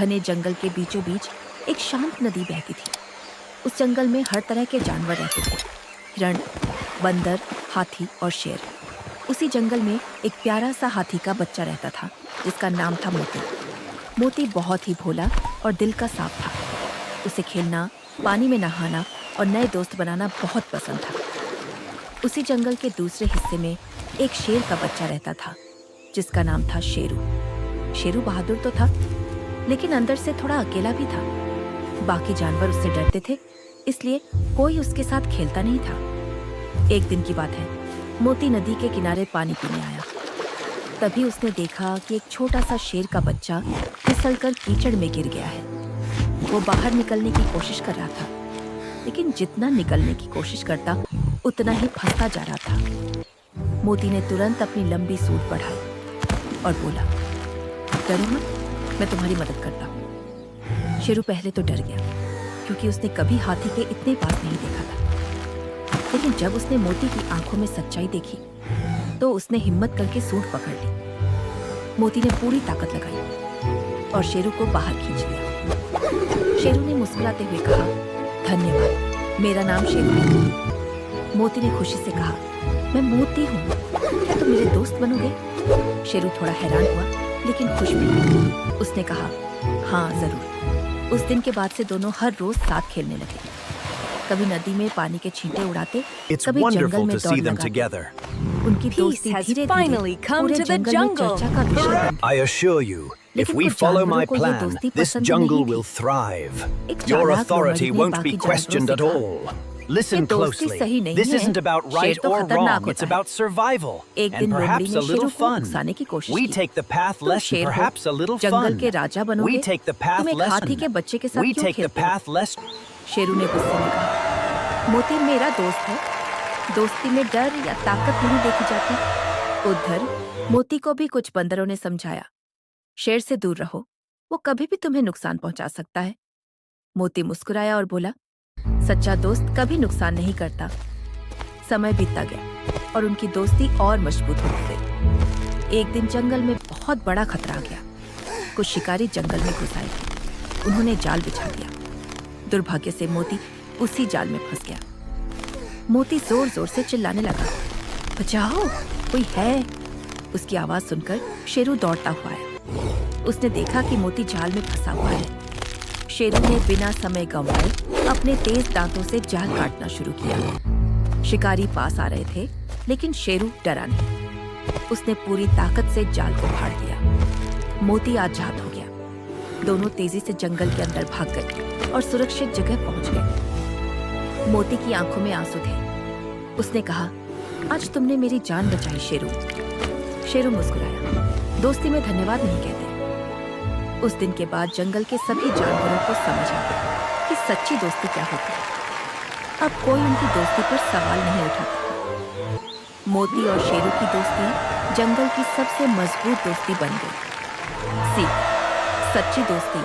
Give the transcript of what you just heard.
घने जंगल के बीचों बीच एक शांत नदी बहती थी। उस जंगल में हर तरह के जानवर रहते थे, हिरण, बंदर, हाथी और शेर। उसी जंगल में एक प्यारा सा हाथी का बच्चा रहता था जिसका नाम था मोती। मोती बहुत ही भोला और दिल का साफ था। उसे खेलना, पानी में नहाना और नए दोस्त बनाना बहुत पसंद था। उसी जंगल के दूसरे हिस्से में एक शेर का बच्चा रहता था जिसका नाम था शेरू। शेरू बहादुर तो था, लेकिन अंदर से थोड़ा अकेला भी था। बाकी जानवर उससे डरते थे, इसलिए कोई उसके साथ खेलता नहीं था। एक दिन की बात है, मोती नदी के किनारे पानी पीने आया। तभी उसने देखा कि एक छोटा सा शेर का बच्चा फिसलकर कीचड़ में गिर गया है। वो बाहर निकलने की कोशिश कर रहा था, लेकिन जितना निकलने की कोशिश करता उतना ही फंसता जा रहा था। मोती ने तुरंत अपनी लंबी सूंड बढ़ाई और बोला, डरो मत, मैं तुम्हारी मदद करता हूँ। शेरू पहले तो डर गया, क्योंकि उसने कभी हाथी के इतने पास नहीं देखा था। लेकिन जब उसने मोती की आंखों में सच्चाई देखी तो उसने हिम्मत करके सूंड पकड़ ली। मोती ने पूरी ताकत लगाई और शेरू को बाहर खींच लिया। शेरू ने मुस्कुराते हुए कहा, धन्यवाद, मेरा नाम शेरू है। मोती ने खुशी से कहा, मैं मोती हूँ, क्या तुम मेरे दोस्त बनोगे? शेरू थोड़ा हैरान हुआ, लेकिन खुश भी। उसने कहा, हाँ जरूर। उस दिन के बाद से दोनों हर रोज साथ खेलने लगे। कभी नदी में पानी के छींटे उड़ाते, कभी जंगल में दौड़ लगाते। उनकी दोस्ती धीरे-धीरे पूरे जंगल में चर्चा का विषय बन गई। I assure you, if we follow my plan, this jungle will thrive. Your authority won't be questioned at all. Listen closely. This isn't about right or wrong. It's about survival and perhaps a little fun. We take the path less, perhaps a little fun. We take the path less. We take the path less. Sheru ने गुस्से में कहा, मोती मेरा दोस्त है, दोस्ती में डर या ताकत नहीं देखी जाती। उधर मोती को भी कुछ बंदरों ने समझाया, शेर से दूर रहो, वो कभी भी तुम्हें नुकसान पहुंचा सकता है। मोती मुस्कुराया और बोला, सच्चा दोस्त कभी नुकसान नहीं करता। समय बीतता गया और उनकी दोस्ती और मजबूत होती गई। एक दिन जंगल में बहुत बड़ा खतरा आ गया। कुछ शिकारी जंगल में घुस आए। उन्होंने जाल बिछा दिया। दुर्भाग्य से मोती उसी जाल में फंस गया। मोती जोर जोर से चिल्लाने लगा, बचाओ, कोई है। उसकी आवाज सुनकर शेरू दौड़ता हुआ आया। उसने देखा कि मोती जाल में फंसा हुआ है। शेरू ने बिना समय गंवाए अपने तेज दांतों से जाल काटना शुरू किया। शिकारी पास आ रहे थे, लेकिन शेरू डरा नहीं। उसने पूरी ताकत से जाल को फाड़ दिया। मोती आजाद हो गया। दोनों तेजी से जंगल के अंदर भाग गए और सुरक्षित जगह पहुंच गए। मोती की आंखों में आंसू थे। उसने कहा, आज तुमने मेरी जान बचाई शेरू। शेरू मुस्कुराया, दोस्ती में धन्यवाद नहीं कहते। उस दिन के बाद जंगल के सभी जानवरों को समझ आ गया कि सच्ची दोस्ती क्या होती है। अब कोई उनकी दोस्ती पर सवाल नहीं उठाता। मोती और शेरू की दोस्ती जंगल की सबसे मजबूत दोस्ती बन गई। सीख, सच्ची दोस्ती